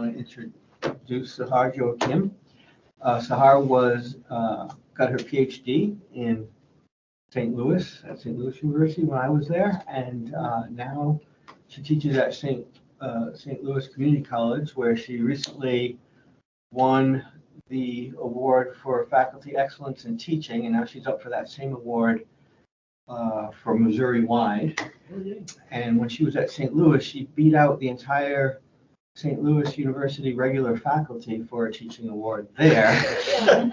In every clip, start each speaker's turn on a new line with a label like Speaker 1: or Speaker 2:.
Speaker 1: want to introduce Sahar Joakim. Sahar got her PhD in St. Louis, at St. Louis University when I was there, and now she teaches at St. Louis Community College, where she recently won the award for faculty excellence in teaching, and now she's up for that same award for Missouri-wide. And when she was at St. Louis, she beat out the entire St. Louis University regular faculty for a teaching award there.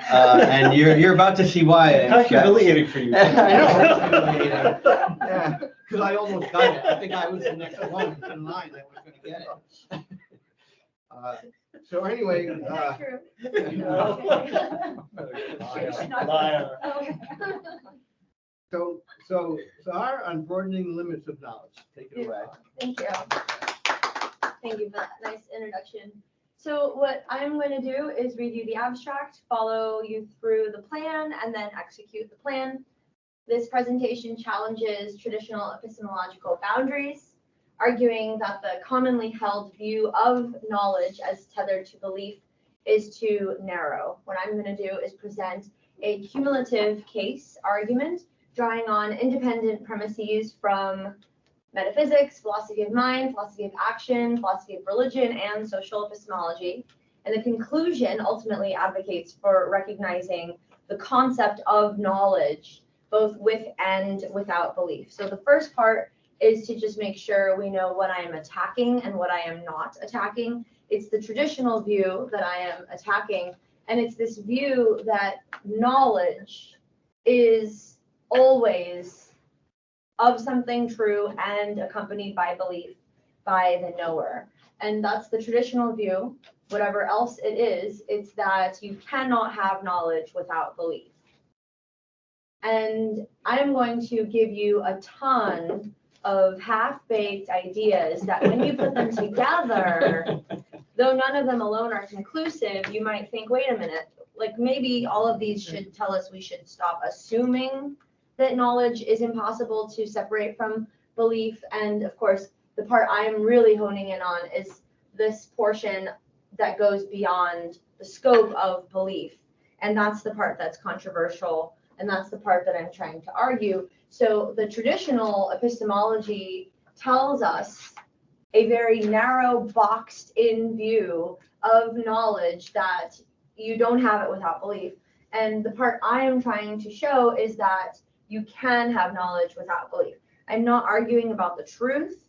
Speaker 1: And you're about to see why.
Speaker 2: How humiliating for you.
Speaker 1: I know. Yeah, because I almost got it. I think I was the next one in line that was going to get it. So anyway,
Speaker 2: Liar.
Speaker 1: so Sahar on broadening the limits of knowledge. Take it away.
Speaker 3: Thank you. Thank you for that nice introduction. So what I'm going to do is read you the abstract, follow you through the plan, and then execute the plan. This presentation challenges traditional epistemological boundaries, arguing that the commonly held view of knowledge as tethered to belief is too narrow. What I'm going to do is present a cumulative case argument, drawing on independent premises from metaphysics, philosophy of mind, philosophy of action, philosophy of religion, and social epistemology. And the conclusion ultimately advocates for recognizing the concept of knowledge, both with and without belief. So the first part is to just make sure we know what I am attacking and what I am not attacking. It's the traditional view that I am attacking, and it's this view that knowledge is always of something true and accompanied by belief by the knower. And that's the traditional view. Whatever else it is, it's that you cannot have knowledge without belief. And I'm going to give you a ton of half-baked ideas that when you put them together, though none of them alone are conclusive, you might think, wait a minute, like maybe all of these should tell us we should stop assuming that knowledge is impossible to separate from belief. And of course, the part I'm really honing in on is this portion that goes beyond the scope of belief. And that's the part that's controversial. And that's the part that I'm trying to argue. So the traditional epistemology tells us a very narrow, boxed in view of knowledge that you don't have it without belief. And the part I am trying to show is that you can have knowledge without belief. I'm not arguing about the truth.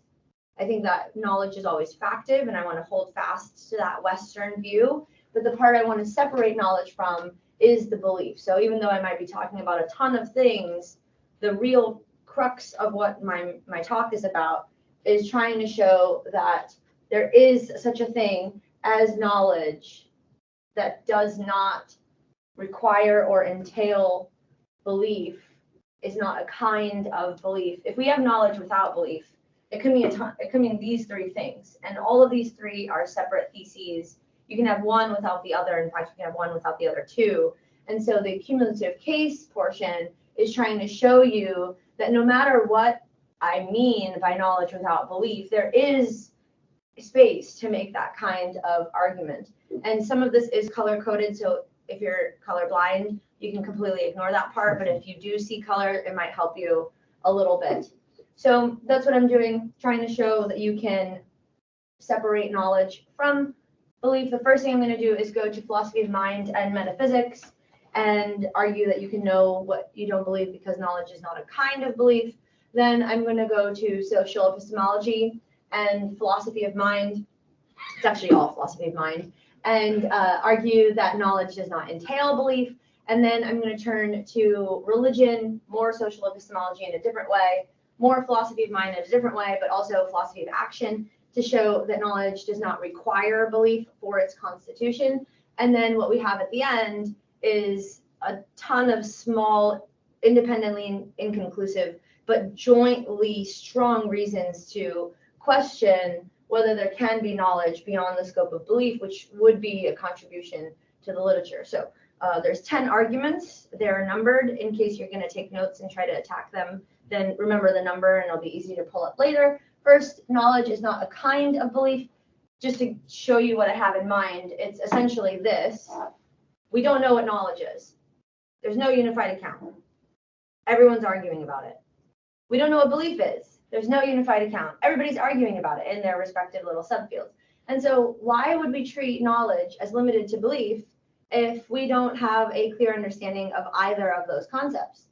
Speaker 3: I think that knowledge is always factive, and I want to hold fast to that Western view. But the part I want to separate knowledge from is the belief. So even though I might be talking about a ton of things, the real crux of what my talk is about is trying to show that there is such a thing as knowledge that does not require or entail belief, is not a kind of belief. If we have knowledge without belief, it could mean it could mean these three things, and all of these three are separate theses. You can have one without the other. In fact, you can have one without the other two. And so the cumulative case portion is trying to show you that no matter what I mean by knowledge without belief, there is space to make that kind of argument. And some of this is color coded, so if you're colorblind, you can completely ignore that part, but if you do see color, it might help you a little bit. So that's what I'm doing, trying to show that you can separate knowledge from belief. The first thing I'm going to do is go to philosophy of mind and metaphysics and argue that you can know what you don't believe because knowledge is not a kind of belief. Then I'm going to go to social epistemology and philosophy of mind. It's actually all philosophy of mind. And argue that knowledge does not entail belief. And then I'm going to turn to religion, more social epistemology in a different way, more philosophy of mind in a different way, but also philosophy of action to show that knowledge does not require belief for its constitution. And then what we have at the end is a ton of small, independently inconclusive, but jointly strong reasons to question whether there can be knowledge beyond the scope of belief, which would be a contribution to the literature. So there's 10 arguments. They're numbered in case you're going to take notes and try to attack them. Then remember the number and it'll be easy to pull up later. First, knowledge is not a kind of belief. just to show you what I have in mind, it's essentially this. We don't know what knowledge is. There's no unified account. Everyone's arguing about it. We don't know what belief is. There's no unified account. Everybody's arguing about it in their respective little subfields. And so why would we treat knowledge as limited to belief if we don't have a clear understanding of either of those concepts?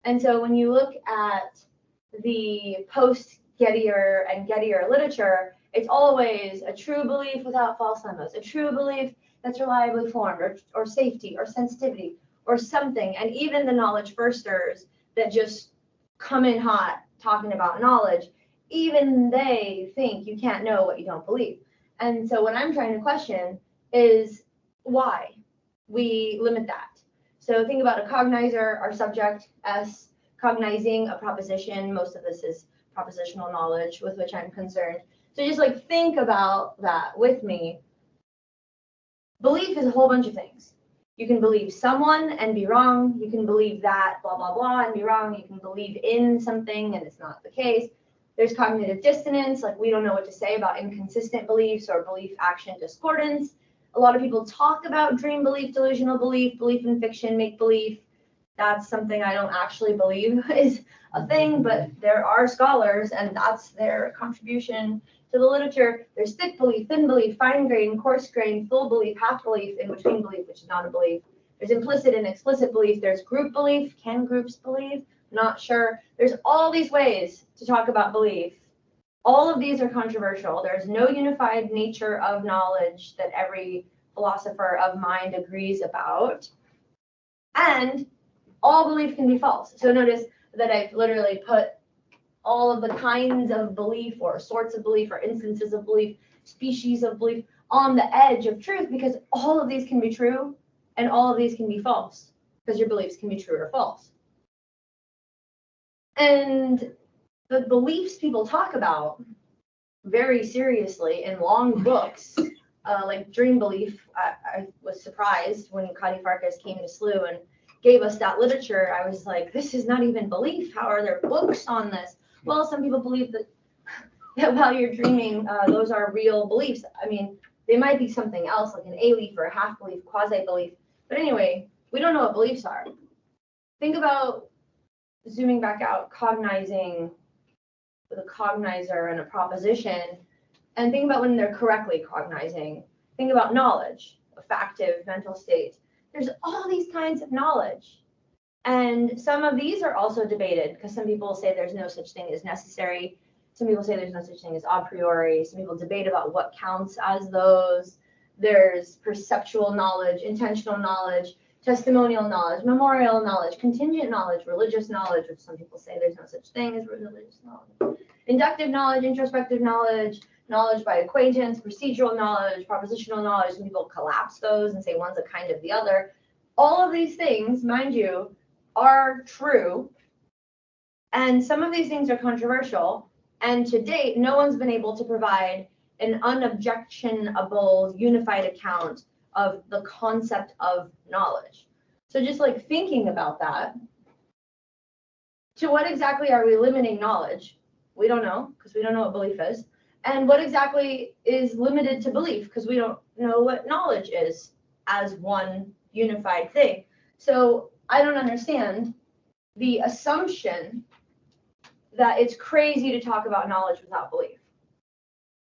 Speaker 3: And so when you look at the post-Gettier and Gettier literature, it's always a true belief without false limits, a true belief that's reliably formed, or safety, or sensitivity, or something. And even the knowledge firsters that just come in hot talking about knowledge, even they think you can't know what you don't believe. And so what I'm trying to question is why we limit that. So think about a cognizer, our subject, S, cognizing a proposition. Most of this is propositional knowledge with which I'm concerned. So just like think about that with me. Belief is a whole bunch of things. You can believe someone and be wrong. You can believe that blah, blah, blah and be wrong. You can believe in something and it's not the case. There's cognitive dissonance, like we don't know what to say about inconsistent beliefs or belief-action discordance. A lot of people talk about dream belief, delusional belief, belief in fiction, make-believe. That's something I don't actually believe is a thing, but there are scholars and that's their contribution to the literature. There's thick belief, thin belief, fine grain, coarse grain, full belief, half belief, in between belief, which is not a belief. There's implicit and explicit belief. There's group belief. Can groups believe? Not sure. There's all these ways to talk about belief. All of these are controversial. There's no unified nature of knowledge that every philosopher of mind agrees about. And all belief can be false. So notice that I've literally put all of the kinds of belief or sorts of belief or instances of belief, species of belief on the edge of truth, because all of these can be true and all of these can be false, because your beliefs can be true or false. And the beliefs people talk about very seriously in long books, like Dream Belief, I was surprised when Kadi Farkas came to SLU and gave us that literature. I was like, this is not even belief. How are there books on this? Well, some people believe that while you're dreaming, those are real beliefs. I mean, they might be something else, like an A-belief or a half-belief, quasi-belief. But anyway, we don't know what beliefs are. Think about zooming back out, cognizing with a cognizer and a proposition, and think about when they're correctly cognizing. Think about knowledge, a factive mental state. There's all these kinds of knowledge. And some of these are also debated, because some people say there's no such thing as necessary. Some people say there's no such thing as a priori. Some people debate about what counts as those. There's perceptual knowledge, intentional knowledge, testimonial knowledge, memorial knowledge, contingent knowledge, religious knowledge, which some people say there's no such thing as religious knowledge. Inductive knowledge, introspective knowledge, knowledge by acquaintance, procedural knowledge, propositional knowledge. Some people collapse those and say one's a kind of the other. All of these things, mind you, are true. And some of these things are controversial. And to date, no one's been able to provide an unobjectionable unified account of the concept of knowledge. So just like thinking about that, to what exactly are we limiting knowledge? We don't know, because we don't know what belief is. And what exactly is limited to belief, because we don't know what knowledge is as one unified thing. So I don't understand the assumption that it's crazy to talk about knowledge without belief.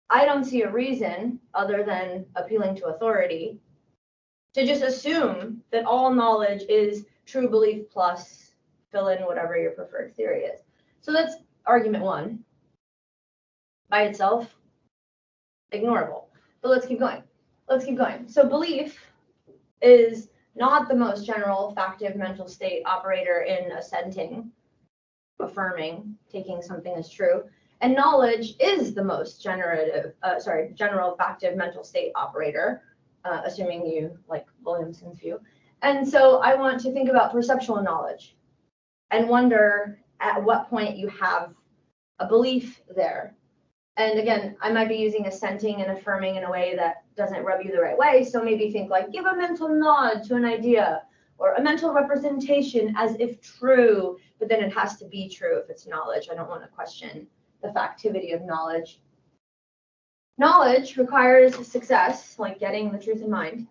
Speaker 3: I don't see a reason, other than appealing to authority, to just assume that all knowledge is true belief plus fill in whatever your preferred theory is. So that's argument one. By itself, ignorable. But let's keep going. Let's keep going. So belief is not the most general factive mental state operator in assenting, affirming, taking something as true. And knowledge is the most general factive mental state operator, assuming you like Williamson's view. And so I want to think about perceptual knowledge and wonder at what point you have a belief there. And again, I might be using assenting and affirming in a way that doesn't rub you the right way. So maybe think like, give a mental nod to an idea or a mental representation as if true, but then it has to be true if it's knowledge. I don't want to question the factivity of knowledge. Knowledge requires success, like getting the truth in mind,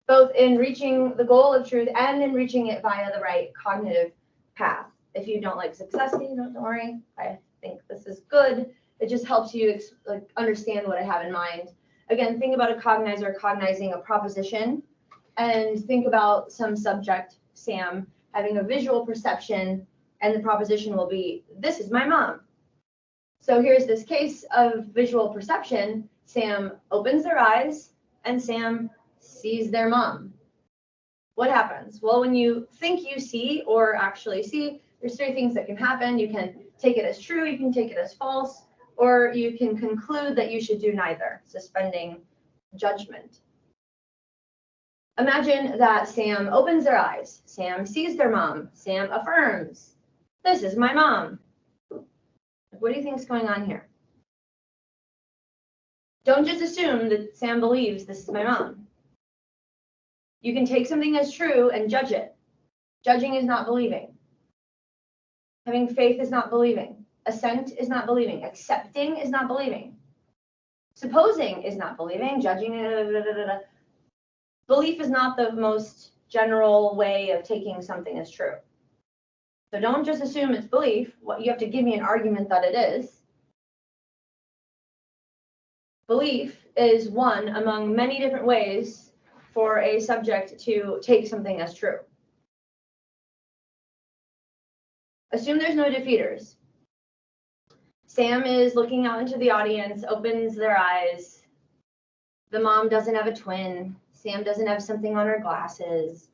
Speaker 3: both in reaching the goal of truth and in reaching it via the right cognitive path. If you don't like success, don't worry. I think this is good. It just helps you understand what I have in mind. Again, think about a cognizer cognizing a proposition, and think about some subject, Sam, having a visual perception, and the proposition will be, this is my mom. So here's this case of visual perception. Sam opens their eyes and Sam sees their mom. What happens? Well, when you think you see or actually see, there's three things that can happen. You can take it as true, you can take it as false, or you can conclude that you should do neither, suspending judgment. Imagine that Sam opens their eyes. Sam sees their mom. Sam affirms, this is my mom. What do you think is going on here? Don't just assume that Sam believes this is my mom. You can take something as true and judge it. Judging is not believing. Having faith is not believing. Assent is not believing. Accepting is not believing. Supposing is not believing. Judging. Belief is not the most general way of taking something as true. So don't just assume it's belief. You have to give me an argument that it is. Belief is one among many different ways for a subject to take something as true. Assume there's no defeaters. Sam is looking out into the audience, opens their eyes. The mom doesn't have a twin. Sam doesn't have something on her glasses.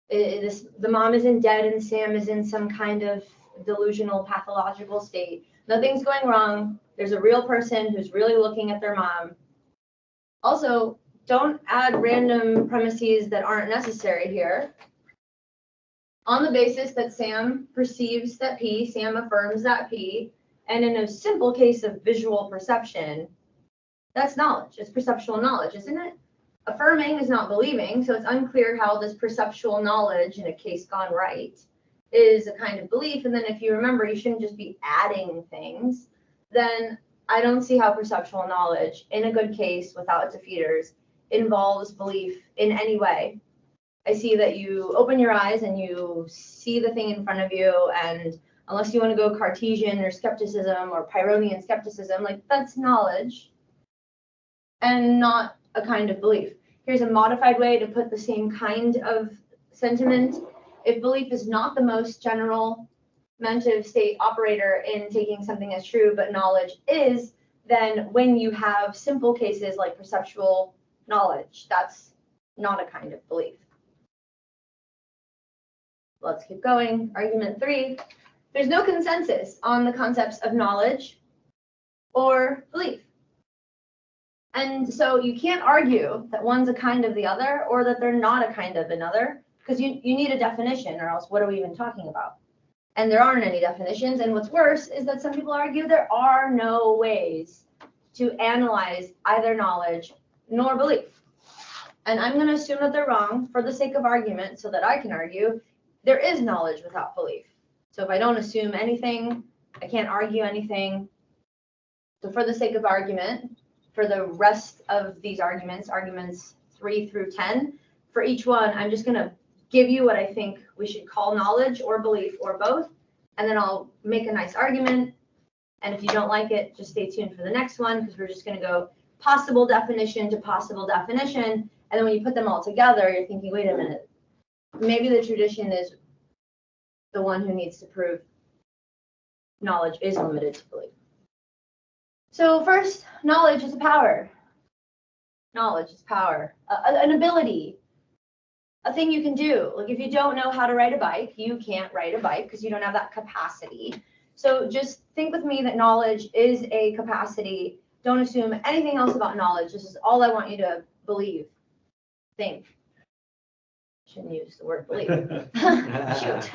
Speaker 3: The mom isn't dead and Sam is in some kind of delusional, pathological state. Nothing's going wrong. There's a real person who's really looking at their mom. Also, don't add random premises that aren't necessary here. On the basis that Sam perceives that P, Sam affirms that P, and in a simple case of visual perception, that's knowledge. It's perceptual knowledge, isn't it? Affirming is not believing, so it's unclear how this perceptual knowledge in a case gone right is a kind of belief. And then if you remember, you shouldn't just be adding things. Then I don't see how perceptual knowledge in a good case without defeaters involves belief in any way. I see that you open your eyes and you see the thing in front of you, and unless you want to go Cartesian or skepticism or Pyrrhonian skepticism, like that's knowledge and not a kind of belief. Here's a modified way to put the same kind of sentiment. If belief is not the most general mental state operator in taking something as true, but knowledge is, then when you have simple cases like perceptual knowledge, that's not a kind of belief. Let's keep going. Argument 3. There's no consensus on the concepts of knowledge or belief. And so you can't argue that one's a kind of the other or that they're not a kind of another, because you need a definition, or else what are we even talking about? And there aren't any definitions. And what's worse is that some people argue there are no ways to analyze either knowledge nor belief. And I'm going to assume that they're wrong for the sake of argument so that I can argue there is knowledge without belief. So if I don't assume anything, I can't argue anything. So for the sake of argument, for the rest of these arguments, arguments 3 through 10, for each one, I'm just going to give you what I think we should call knowledge or belief or both, and then I'll make a nice argument. And if you don't like it, just stay tuned for the next one, because we're just going to go possible definition to possible definition. And then when you put them all together, you're thinking, wait a minute, maybe the tradition is the one who needs to prove knowledge is limited to belief. So first, knowledge is a power. Knowledge is power, an ability, a thing you can do. Like if you don't know how to ride a bike, you can't ride a bike because you don't have that capacity. So just think with me that knowledge is a capacity. Don't assume anything else about knowledge. This is all I want you to believe. Think. Shouldn't use the word believe. Shoot.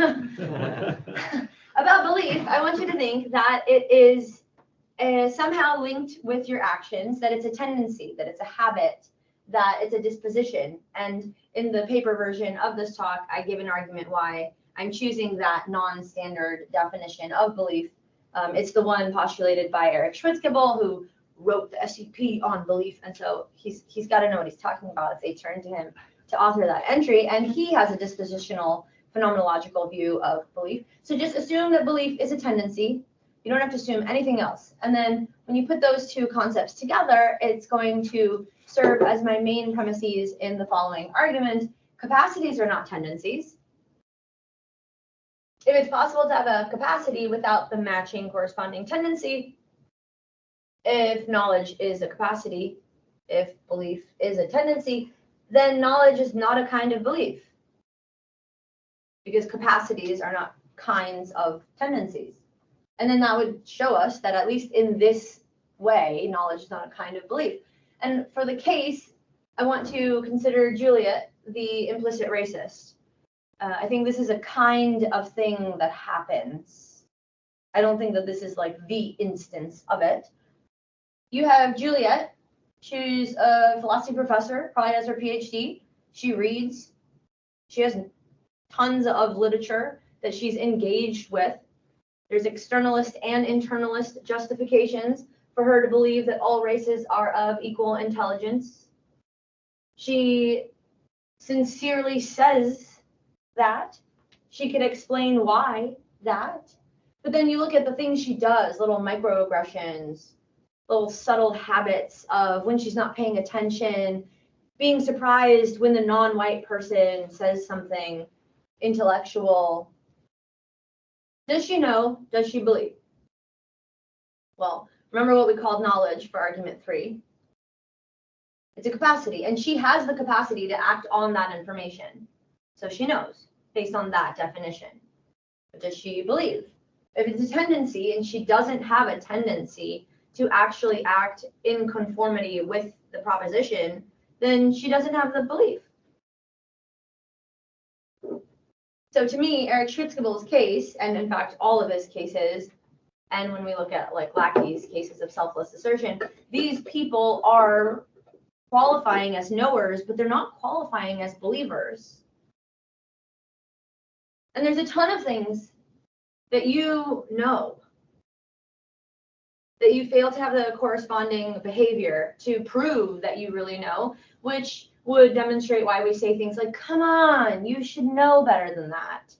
Speaker 3: About belief, I want you to think that it is somehow linked with your actions, that it's a tendency, that it's a habit, that it's a disposition. And in the paper version of this talk, I give an argument why I'm choosing that non-standard definition of belief. It's the one postulated by Eric Schwitzgebel, who wrote the SEP on belief, and so he's got to know what he's talking about if they turn to him to author that entry, and he has a dispositional phenomenological view of belief. So just assume that belief is a tendency. You don't have to assume anything else. And then when you put those two concepts together, it's going to serve as my main premises in the following argument. Capacities are not tendencies. If it's possible to have a capacity without the matching corresponding tendency, if knowledge is a capacity, if belief is a tendency, then knowledge is not a kind of belief, because capacities are not kinds of tendencies. And then that would show us that at least in this way, knowledge is not a kind of belief. And for the case, I want to consider Juliet the implicit racist. I think this is a kind of thing that happens. I don't think that this is like the instance of it. You have Juliet. She's a philosophy professor, probably has her PhD. She reads. She has tons of literature that she's engaged with. There's externalist and internalist justifications for her to believe that all races are of equal intelligence. She sincerely says that. She could explain why that. But then you look at the things she does, little microaggressions, little subtle habits of when she's not paying attention, being surprised when the non-white person says something intellectual. Does she know? Does she believe? Well, remember what we called knowledge for argument 3. It's a capacity, and she has the capacity to act on that information. So she knows based on that definition. But does she believe? If it's a tendency and she doesn't have a tendency to actually act in conformity with the proposition, then she doesn't have the belief. So to me, Eric Schwitzgebel's case, and in fact all of his cases, and when we look at like Lackey's cases of selfless assertion, these people are qualifying as knowers, but they're not qualifying as believers. And there's a ton of things that you know, that you fail to have the corresponding behavior to prove that you really know, which would demonstrate why we say things like, come on, you should know better than that.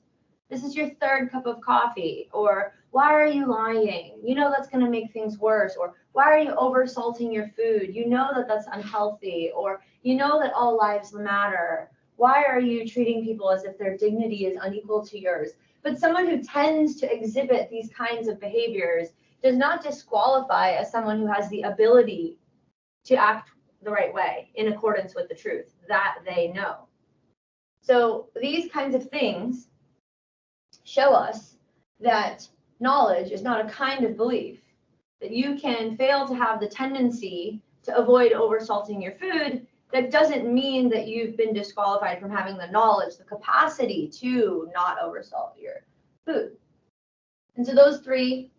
Speaker 3: This is your 3rd cup of coffee. Or why are you lying? You know that's going to make things worse. Or why are you over-salting your food? You know that that's unhealthy. Or you know that all lives matter. Why are you treating people as if their dignity is unequal to yours? But someone who tends to exhibit these kinds of behaviors does not disqualify as someone who has the ability to act the right way in accordance with the truth that they know. So these kinds of things show us that knowledge is not a kind of belief, that you can fail to have the tendency to avoid oversalting your food. That doesn't mean that you've been disqualified from having the knowledge, the capacity to not oversalt your food. And so those 3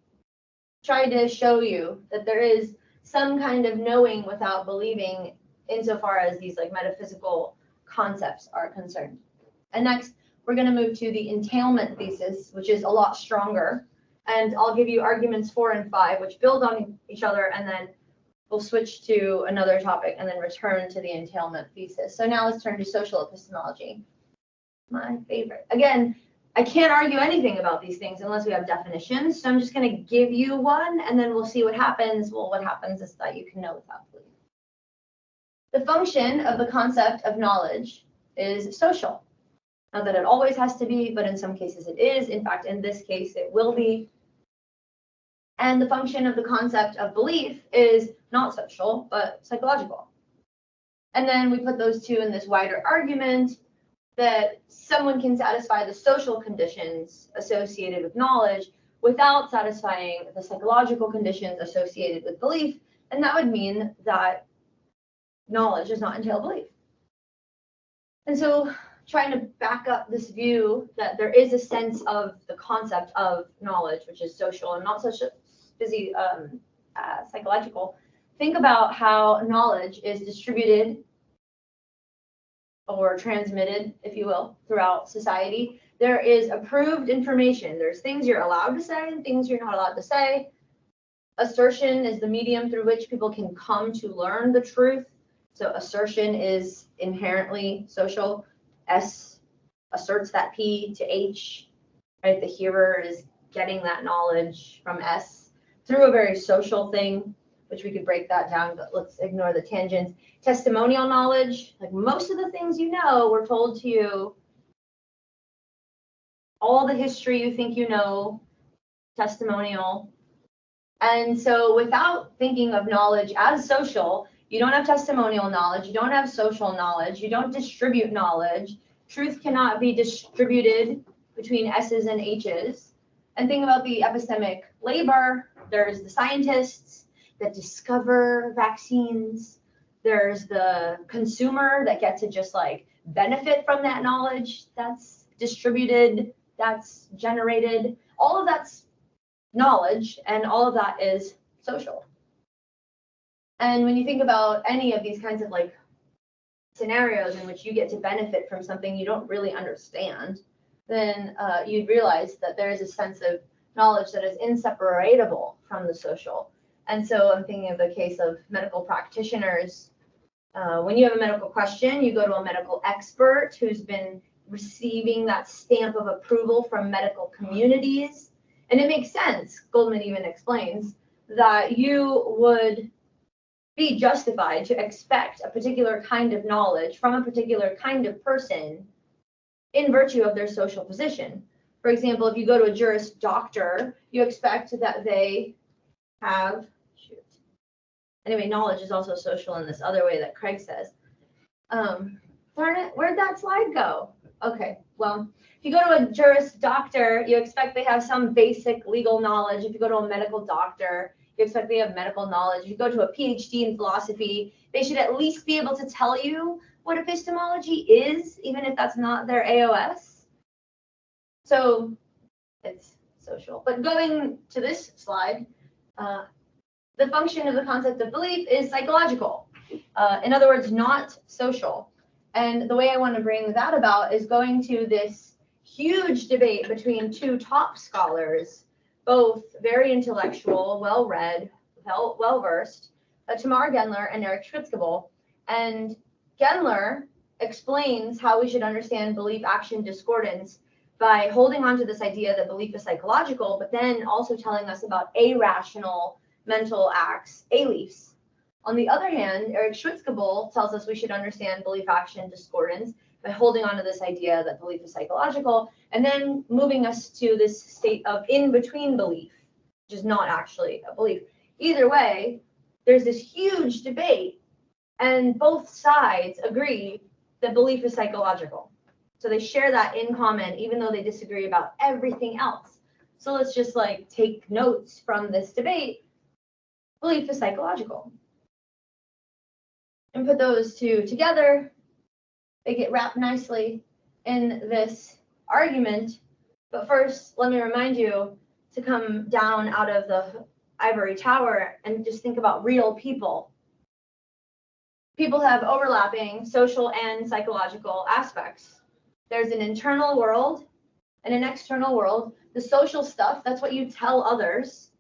Speaker 3: try to show you that there is some kind of knowing without believing insofar as these like metaphysical concepts are concerned. And next, we're going to move to the entailment thesis, which is a lot stronger. And I'll give you arguments 4 and 5, which build on each other, and then we'll switch to another topic and then return to the entailment thesis. So now let's turn to social epistemology, my favorite. Again, I can't argue anything about these things unless we have definitions. So I'm just going to give you one, and then we'll see what happens. Well, what happens is that you can know without belief. The function of the concept of knowledge is social. Not that it always has to be, but in some cases it is. In fact, in this case, it will be. And the function of the concept of belief is not social, but psychological. And then we put those two in this wider argument that someone can satisfy the social conditions associated with knowledge without satisfying the psychological conditions associated with belief. And that would mean that knowledge does not entail belief. And so trying to back up this view that there is a sense of the concept of knowledge, which is social and not such a busy psychological, think about how knowledge is distributed or transmitted, if you will, throughout society. There is approved information. There's things you're allowed to say and things you're not allowed to say. Assertion is the medium through which people can come to learn the truth. So assertion is inherently social. S asserts that P to H, right? The hearer is getting that knowledge from S through a very social thing, which we could break that down, but let's ignore the tangents. Testimonial knowledge, like most of the things you know were told to you. All the history you think you know, testimonial. And so without thinking of knowledge as social, you don't have testimonial knowledge, you don't have social knowledge, you don't distribute knowledge. Truth cannot be distributed between S's and H's. And think about the epistemic labor. There's the scientists that discover vaccines. There's the consumer that gets to just like benefit from that knowledge that's distributed, that's generated. All of that's knowledge, and all of that is social. And when you think about any of these kinds of like scenarios in which you get to benefit from something you don't really understand, then you'd realize that there is a sense of knowledge that is inseparable from the social. And so I'm thinking of the case of medical practitioners. When you have a medical question, you go to a medical expert who's been receiving that stamp of approval from medical communities. And it makes sense, Goldman even explains, that you would be justified to expect a particular kind of knowledge from a particular kind of person in virtue of their social position. For example, if you go to a Juris Doctor, you expect that they have, anyway, knowledge is also social in this other way that Craig says. Darn it, where'd that slide go? Okay, well, if you go to a Juris Doctor, you expect they have some basic legal knowledge. If you go to a medical doctor, you expect they have medical knowledge. If you go to a PhD in philosophy, they should at least be able to tell you what epistemology is, even if that's not their AOS. So it's social. But going to this slide, the function of the concept of belief is psychological. In other words, not social. And the way I want to bring that about is going to this huge debate between two top scholars, both very intellectual, well-read, well-versed, Tamar Gendler and Eric Schwitzgebel. And Gendler explains how we should understand belief-action discordance by holding on to this idea that belief is psychological, but then also telling us about irrational mental acts, ALEFs. On the other hand, Eric Schwitzgebel tells us we should understand belief-action discordance by holding on to this idea that belief is psychological, and then moving us to this state of in-between belief, which is not actually a belief. Either way, there's this huge debate, and both sides agree that belief is psychological. So they share that in common, even though they disagree about everything else. So let's just like take notes from this debate. Belief is psychological. And put those two together, they get wrapped nicely in this argument. But first, let me remind you to come down out of the ivory tower and just think about real people. People have overlapping social and psychological aspects. There's an internal world and an external world. The social stuff, that's what you tell others.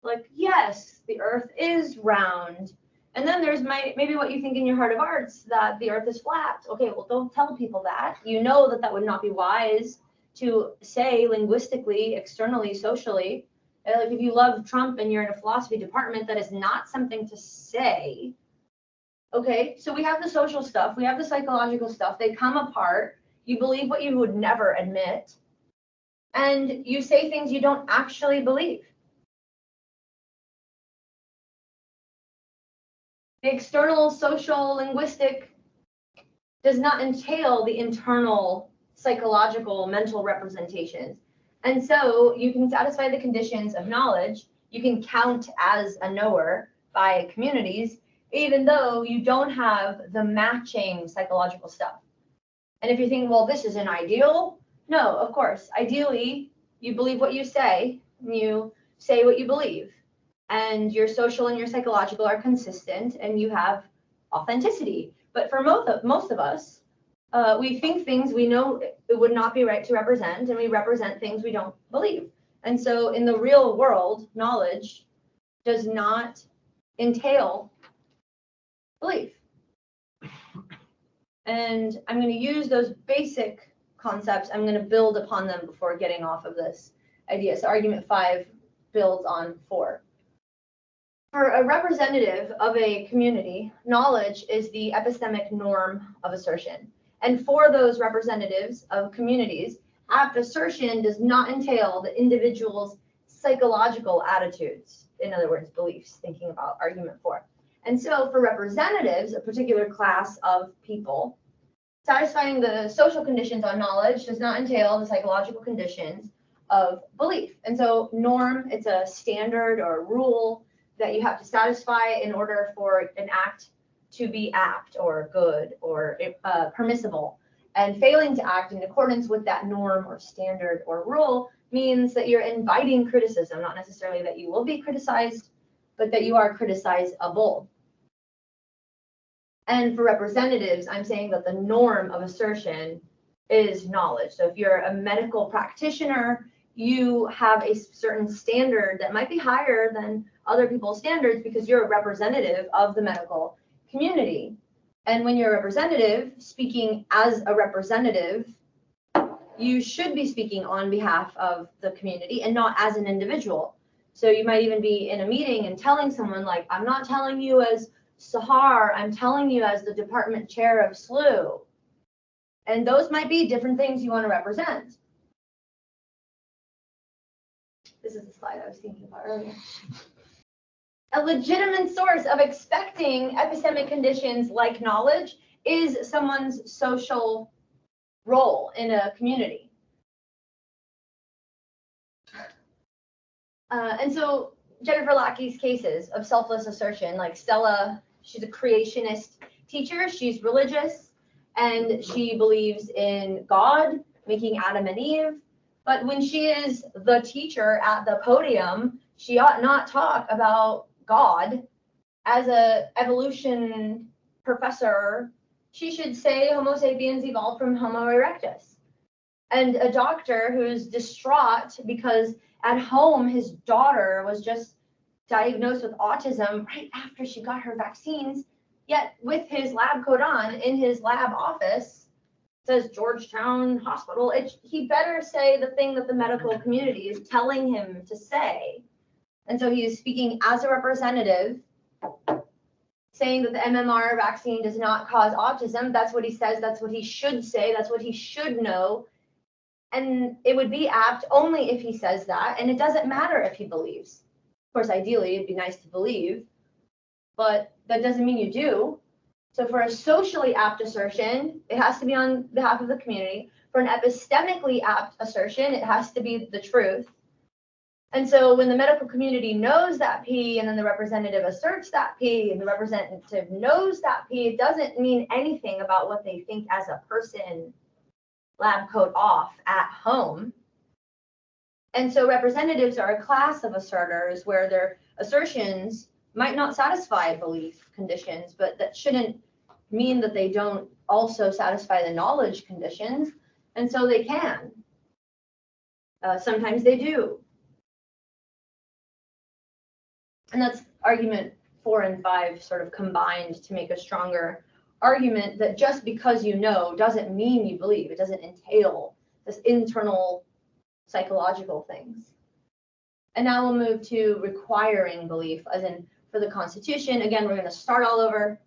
Speaker 3: Like, yes, the earth is round. And then there's maybe what you think in your heart of hearts, that the earth is flat. Okay, well, don't tell people that. You know that that would not be wise to say linguistically, externally, socially. Like if you love Trump and you're in a philosophy department, that is not something to say. Okay, so we have the social stuff. We have the psychological stuff. They come apart. You believe what you would never admit. And you say things you don't actually believe. The external, social, linguistic does not entail the internal, psychological, mental representations. And so you can satisfy the conditions of knowledge. You can count as a knower by communities, even though you don't have the matching psychological stuff. And if you're thinking, well, this is an ideal, no, of course. Ideally, you believe what you say, and you say what you believe. And your social and your psychological are consistent, and you have authenticity. But for most of us, we think things we know it would not be right to represent, and we represent things we don't believe. And so in the real world, knowledge does not entail belief. And I'm going to use those basic concepts. I'm going to build upon them before getting off of this idea. So argument 5 builds on 4. For a representative of a community, knowledge is the epistemic norm of assertion. And for those representatives of communities, apt assertion does not entail the individual's psychological attitudes, in other words, beliefs, thinking about argument 4. And so for representatives, a particular class of people, satisfying the social conditions on knowledge does not entail the psychological conditions of belief. And so norm, it's a standard or a rule that you have to satisfy in order for an act to be apt or good or permissible. And failing to act in accordance with that norm or standard or rule means that you're inviting criticism, not necessarily that you will be criticized, but that you are criticizable. And for representatives, I'm saying that the norm of assertion is knowledge. So if you're a medical practitioner, you have a certain standard that might be higher than other people's standards because you're a representative of the medical community. And when you're a representative, speaking as a representative, you should be speaking on behalf of the community and not as an individual. So you might even be in a meeting and telling someone like, I'm not telling you as Sahar, I'm telling you as the department chair of SLU. And those might be different things you want to represent. This is the slide I was thinking about earlier. A legitimate source of expecting epistemic conditions like knowledge is someone's social role in a community. And so Jennifer Lackey's cases of selfless assertion, like Stella, she's a creationist teacher, she's religious, and she believes in God making Adam and Eve. But when she is the teacher at the podium, she ought not talk about God. As a evolution professor, she should say Homo sapiens evolved from Homo erectus. And a doctor who's distraught because at home his daughter was just diagnosed with autism right after she got her vaccines, yet with his lab coat on in his lab office, says Georgetown Hospital, he better say the thing that the medical community is telling him to say. And so he is speaking as a representative, saying that the MMR vaccine does not cause autism. That's what he says. That's what he should say. That's what he should know. And it would be apt only if he says that. And it doesn't matter if he believes. Of course, ideally, it'd be nice to believe, but that doesn't mean you do. So for a socially apt assertion, it has to be on behalf of the community. For an epistemically apt assertion, it has to be the truth. And so when the medical community knows that P and then the representative asserts that P and the representative knows that P, it doesn't mean anything about what they think as a person, lab coat off at home. And so representatives are a class of asserters where their assertions might not satisfy belief conditions, but that shouldn't mean that they don't also satisfy the knowledge conditions. And so they can. Sometimes they do. And that's argument 4 and 5 sort of combined to make a stronger argument that just because you know doesn't mean you believe. It doesn't entail this internal psychological things. And now we'll move to requiring belief, as in for the Constitution. Again, we're going to start all over,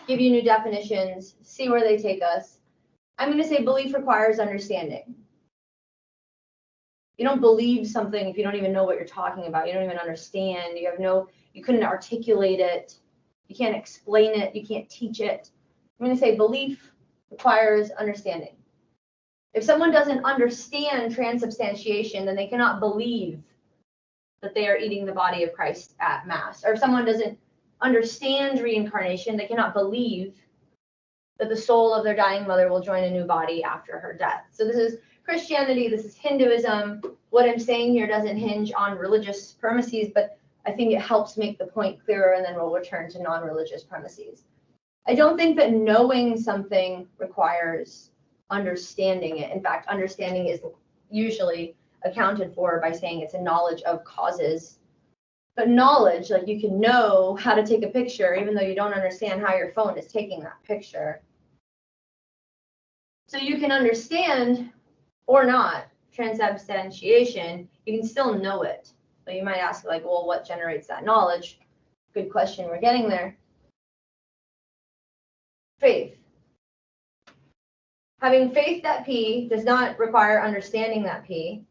Speaker 3: give you new definitions, see where they take us. I'm going to say belief requires understanding. You don't believe something if you don't even know what you're talking about. You don't even understand. You couldn't articulate it. You can't explain it. You can't teach it. I'm going to say belief requires understanding. If someone doesn't understand transubstantiation, then they cannot believe that they are eating the body of Christ at Mass. Or if someone doesn't understand reincarnation, they cannot believe that the soul of their dying mother will join a new body after her death. So this is Christianity, this is Hinduism. What I'm saying here doesn't hinge on religious premises, but I think it helps make the point clearer, and then we'll return to non-religious premises. I don't think that knowing something requires understanding it. In fact, understanding is usually accounted for by saying it's a knowledge of causes. But knowledge, like you can know how to take a picture even though you don't understand how your phone is taking that picture. So you can understand or not transubstantiation, you can still know it. But you might ask, like, well, what generates that knowledge? Good question, we're getting there. Faith. Having faith that P does not require understanding that P.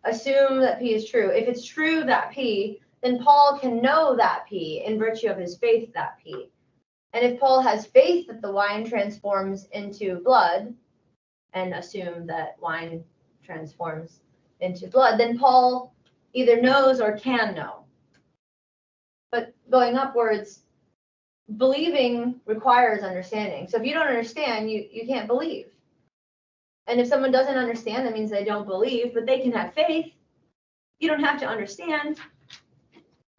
Speaker 3: Assume that P is true. If it's true that P, then Paul can know that P in virtue of his faith that P. And if Paul has faith that the wine transforms into blood, and assume that wine transforms into blood, then Paul either knows or can know. But going upwards, believing requires understanding. So if you don't understand, you can't believe. And if someone doesn't understand, that means they don't believe, but they can have faith. You don't have to understand.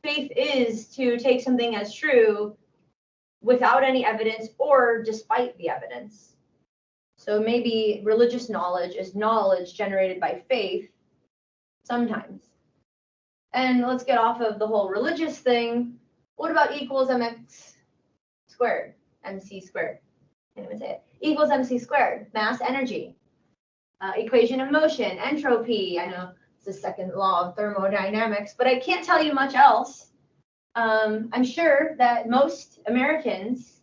Speaker 3: Faith is to take something as true without any evidence or despite the evidence. So maybe religious knowledge is knowledge generated by faith sometimes. And let's get off of the whole religious thing. What about equals mx squared, mc squared? Can't even say it. Equals mc squared, mass energy. Equation of motion, entropy. I know it's the second law of thermodynamics, but I can't tell you much else. I'm sure that most Americans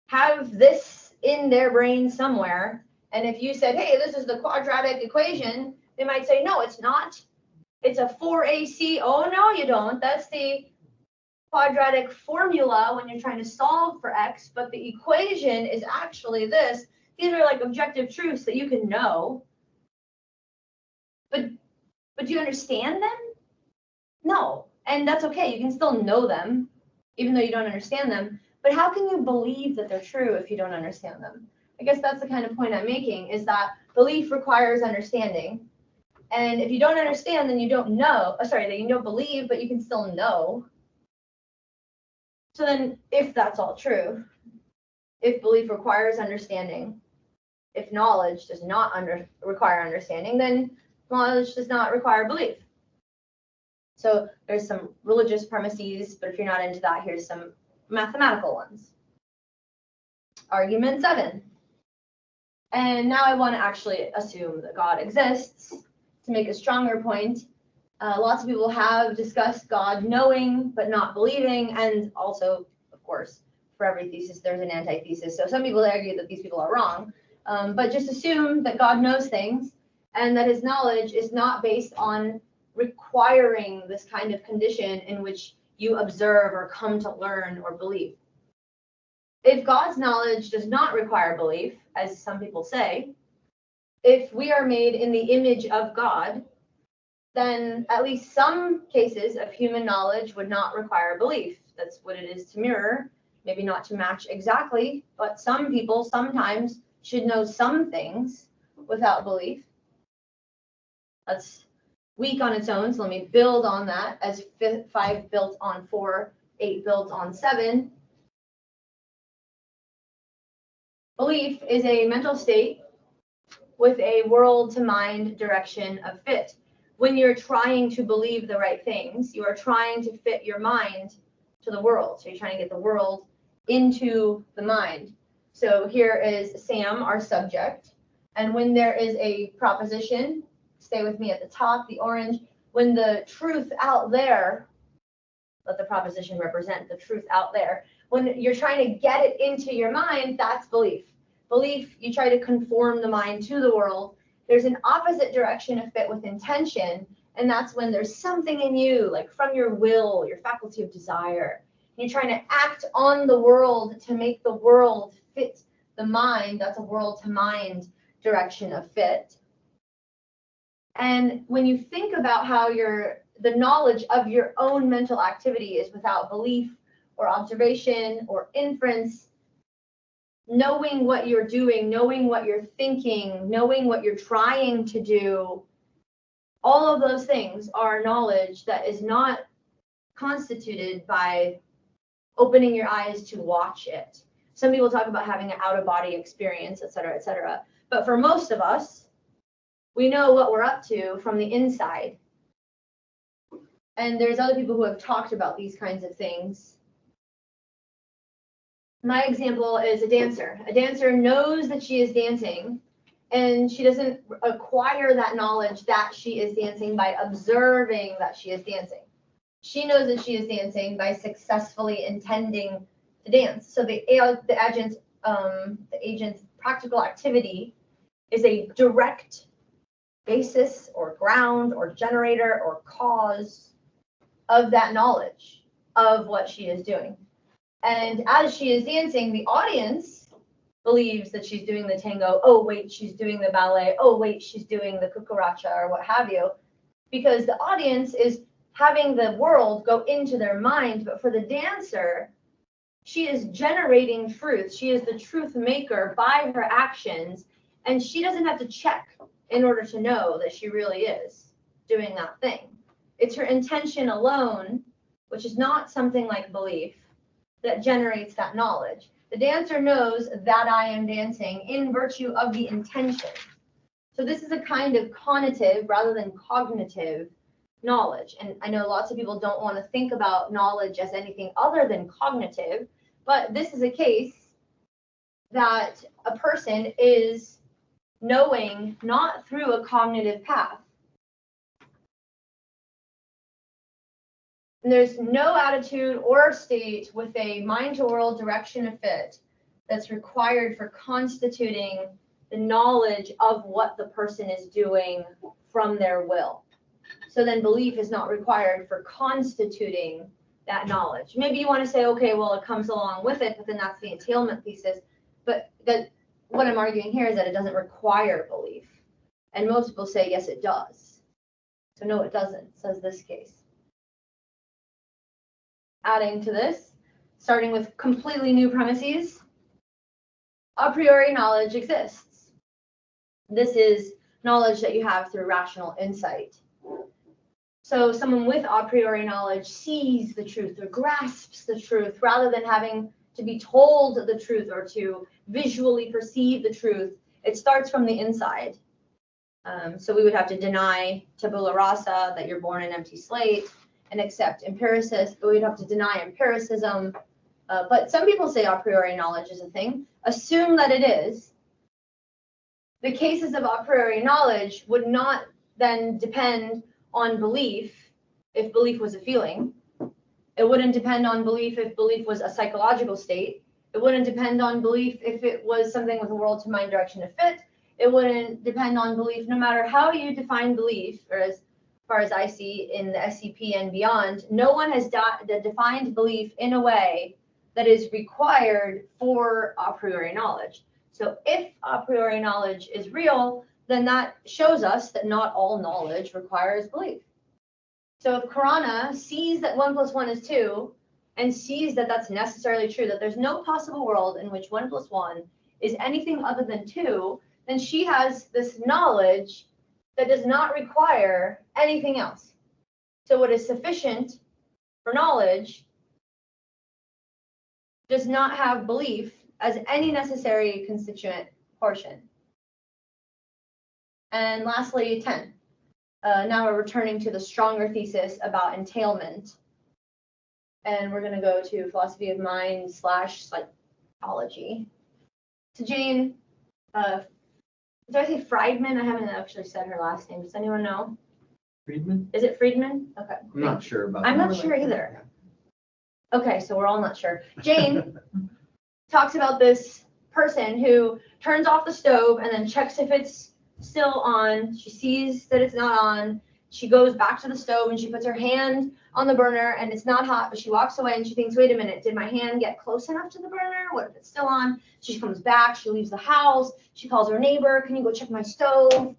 Speaker 3: have this in their brain somewhere. And if you said, hey, this is the quadratic equation, they might say, no, it's not. It's a 4AC. Oh, no, you don't. That's the quadratic formula when you're trying to solve for x, but the equation is actually this. These are like objective truths that you can know. But do you understand them? No. And that's okay. You can still know them, even though you don't understand them. But how can you believe that they're true if you don't understand them? I guess that's the kind of point I'm making, is that belief requires understanding. And if you don't understand, then you don't know. That you don't believe, but you can still know. So then, if that's all true, if belief requires understanding, if knowledge does not require understanding, then knowledge does not require belief. So there's some religious premises, but if you're not into that, here's some mathematical ones. Argument 7. And now I want to actually assume that God exists to make a stronger point. Lots of people have discussed God knowing but not believing, and also, of course, for every thesis there's an antithesis. So some people argue that these people are wrong, but just assume that God knows things and that his knowledge is not based on requiring this kind of condition in which you observe or come to learn or believe. If God's knowledge does not require belief, as some people say, if we are made in the image of God, then at least some cases of human knowledge would not require belief. That's what it is to mirror, maybe not to match exactly, but some people sometimes should know some things without belief. That's weak on its own, so let me build on that as 5 built on 4, 8 built on 7. Belief is a mental state with a world-to-mind direction of fit. When you're trying to believe the right things, you are trying to fit your mind to the world. So you're trying to get the world into the mind. So here is Sam, our subject. And when there is a proposition, stay with me at the top, the orange, when the truth out there, let the proposition represent the truth out there. When you're trying to get it into your mind, that's belief. Belief, you try to conform the mind to the world. There's an opposite direction of fit with intention, and that's when there's something in you, like from your will, your faculty of desire. You're trying to act on the world to make the world fit the mind. That's a world-to-mind direction of fit. And when you think about how the knowledge of your own mental activity is without belief or observation or inference, knowing what you're doing, knowing what you're thinking, knowing what you're trying to do, all of those things are knowledge that is not constituted by opening your eyes to watch it. Some people talk about having an out-of-body experience, et cetera, et cetera. But for most of us, we know what we're up to from the inside. And there's other people who have talked about these kinds of things. My example is a dancer. A dancer knows that she is dancing, and she doesn't acquire that knowledge that she is dancing by observing that she is dancing. She knows that she is dancing by successfully intending to dance. So the agent's practical activity is a direct basis or ground or generator or cause of that knowledge of what she is doing. And as she is dancing, the audience believes that she's doing the tango. Oh, wait, she's doing the ballet. Oh, wait, she's doing the cucaracha or what have you. Because the audience is having the world go into their mind. But for the dancer, she is generating truth. She is the truth maker by her actions. And she doesn't have to check in order to know that she really is doing that thing. It's her intention alone, which is not something like belief, that generates that knowledge. The dancer knows that I am dancing in virtue of the intention. So this is a kind of conative rather than cognitive knowledge. And I know lots of people don't want to think about knowledge as anything other than cognitive, but this is a case that a person is knowing not through a cognitive path. And there's no attitude or state with a mind-to-world direction of fit that's required for constituting the knowledge of what the person is doing from their will. So then belief is not required for constituting that knowledge. Maybe you want to say, okay, well, it comes along with it, but then that's the entailment thesis. But that what I'm arguing here is that it doesn't require belief. And most people say, yes, it does. So no, it doesn't, says this case. Adding to this, starting with completely new premises, a priori knowledge exists. This is knowledge that you have through rational insight. So someone with a priori knowledge sees the truth or grasps the truth rather than having to be told the truth or to visually perceive the truth. It starts from the inside. So we would have to deny tabula rasa, that you're born an empty slate, and accept empiricist, but we'd have to deny empiricism. But some people say a priori knowledge is a thing. Assume that it is. The cases of a priori knowledge would not then depend on belief if belief was a feeling. It wouldn't depend on belief if belief was a psychological state. It wouldn't depend on belief if it was something with a world to mind direction of fit. It wouldn't depend on belief no matter how you define belief, or as far as I see in the SCP and beyond, no one has defined belief in a way that is required for a priori knowledge. So if a priori knowledge is real, then that shows us that not all knowledge requires belief. So if Karana sees that 1 + 1 is 2 and sees that that's necessarily true, that there's no possible world in which 1 + 1 is anything other than 2, then she has this knowledge that does not require anything else. So what is sufficient for knowledge does not have belief as any necessary constituent portion. And lastly, 10. Now we're returning to the stronger thesis about entailment. And we're going to go to philosophy of mind / psychology. So Jane, did I say Friedman? I haven't actually said her last name. Does anyone know?
Speaker 1: Friedman?
Speaker 3: Is it Friedman? Okay.
Speaker 1: I'm not sure about
Speaker 3: I'm
Speaker 1: that.
Speaker 3: not sure either. Okay, so we're all not sure. Jane talks about this person who turns off the stove and then checks if it's still on. She sees that it's not on. She goes back to the stove and she puts her hand on the burner and it's not hot, but she walks away and she thinks, wait a minute, did my hand get close enough to the burner? What if it's still on? She comes back, she leaves the house, she calls her neighbor, can you go check my stove?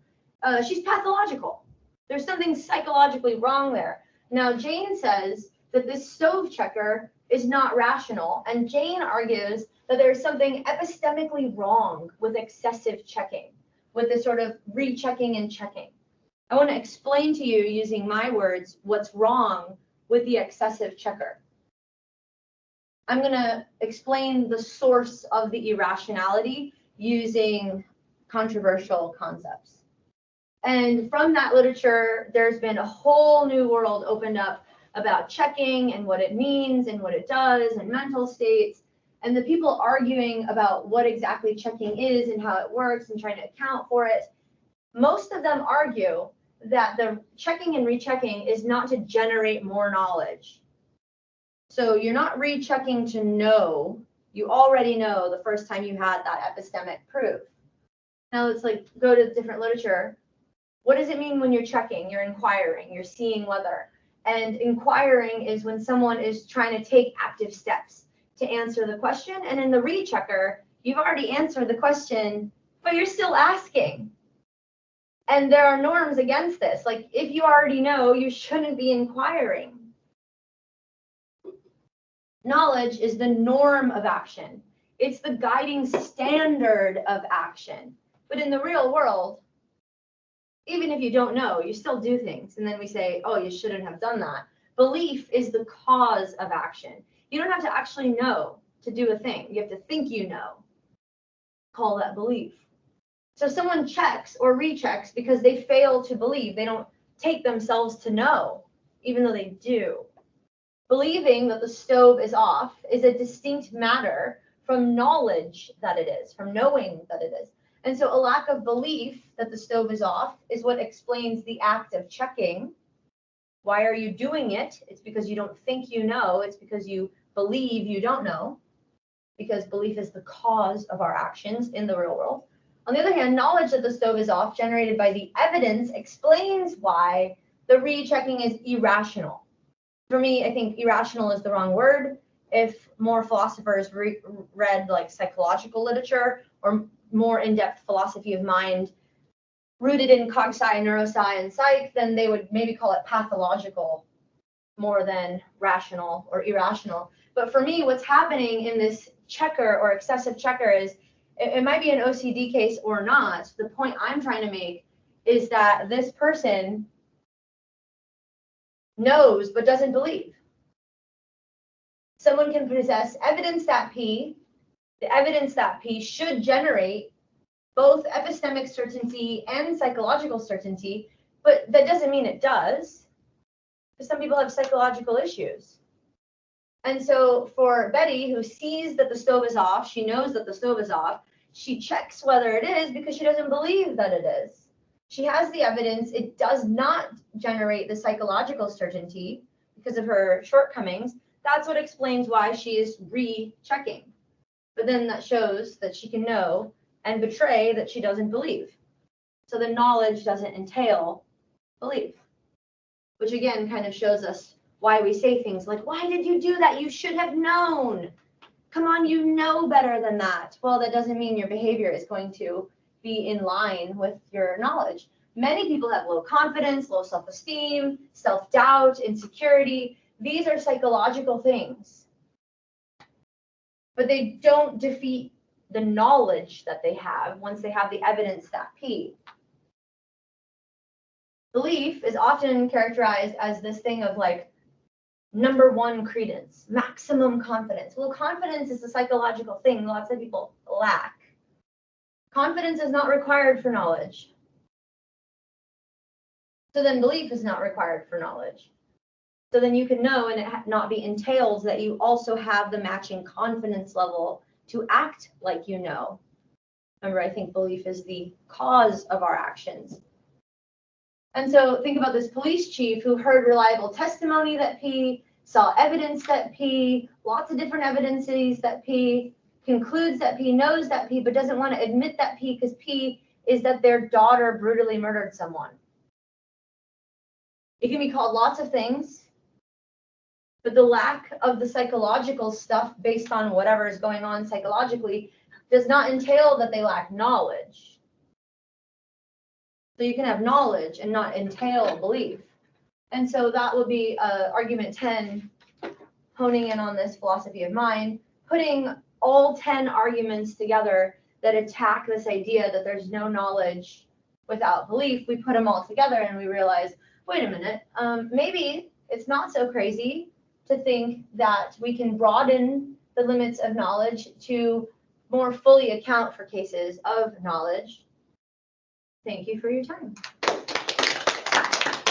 Speaker 3: She's pathological. There's something psychologically wrong there. Now, Jane says that this stove checker is not rational, and Jane argues that there's something epistemically wrong with excessive checking, with this sort of rechecking and checking. I want to explain to you, using my words, what's wrong with the excessive checker. I'm going to explain the source of the irrationality using controversial concepts. And from that literature, there's been a whole new world opened up about checking and what it means and what it does and mental states. And the people arguing about what exactly checking is and how it works and trying to account for it, most of them argue that the checking and rechecking is not to generate more knowledge. So you're not rechecking to know. You already know the first time you had that epistemic proof. Now let's go to different literature. What does it mean when you're checking? You're inquiring, you're seeing whether. And inquiring is when someone is trying to take active steps to answer the question. And in the rechecker, you've already answered the question, but you're still asking. And there are norms against this. Like, if you already know, you shouldn't be inquiring. Knowledge is the norm of action. It's the guiding standard of action. But in the real world, even if you don't know, you still do things. And then we say, oh, you shouldn't have done that. Belief is the cause of action. You don't have to actually know to do a thing. You have to think you know. Call that belief. So someone checks or rechecks because they fail to believe. They don't take themselves to know, even though they do. Believing that the stove is off is a distinct matter from knowledge that it is, from knowing that it is. And so a lack of belief that the stove is off is what explains the act of checking. Why are you doing it? It's because you don't think you know. It's because you believe you don't know, because belief is the cause of our actions in the real world. On the other hand, knowledge that the stove is off, generated by the evidence, explains why the rechecking is irrational. For me, I think irrational is the wrong word. If more philosophers read psychological literature or more in-depth philosophy of mind rooted in cognitive neuroscience and psych, then they would maybe call it pathological more than rational or irrational. But for me, what's happening in this checker or excessive checker is it might be an OCD case or not. The point I'm trying to make is that this person knows but doesn't believe. Someone can possess evidence that P, the evidence that P should generate both epistemic certainty and psychological certainty, but that doesn't mean it does, because some people have psychological issues. And so for Betty, who sees that the stove is off, she knows that the stove is off, she checks whether it is because she doesn't believe that it is. She has the evidence. It does not generate the psychological certainty because of her shortcomings. That's what explains why she is rechecking. But then that shows that she can know and betray that she doesn't believe. So the knowledge doesn't entail belief, which again kind of shows us why we say things like, why did you do that? You should have known. Come on, you know better than that. Well, that doesn't mean your behavior is going to be in line with your knowledge. Many people have low confidence, low self-esteem, self-doubt, insecurity. These are psychological things. But they don't defeat the knowledge that they have once they have the evidence that P. Belief is often characterized as this thing of number one credence, maximum confidence. Well, confidence is a psychological thing lots of people lack. Confidence is not required for knowledge. So then belief is not required for knowledge. So then you can know and it not be entails that you also have the matching confidence level to act like you know. Remember, I think belief is the cause of our actions. And so think about this police chief who heard reliable testimony that P, saw evidence that P, lots of different evidences that P, concludes that P, knows that P, but doesn't want to admit that P because P is that their daughter brutally murdered someone. It can be called lots of things, but the lack of the psychological stuff based on whatever is going on psychologically does not entail that they lack knowledge. So you can have knowledge and not entail belief. And so that would be argument 10, honing in on this philosophy of mind, putting all 10 arguments together that attack this idea that there's no knowledge without belief. We put them all together and we realize, wait a minute, maybe it's not so crazy to think that we can broaden the limits of knowledge to more fully account for cases of knowledge. Thank you for your time.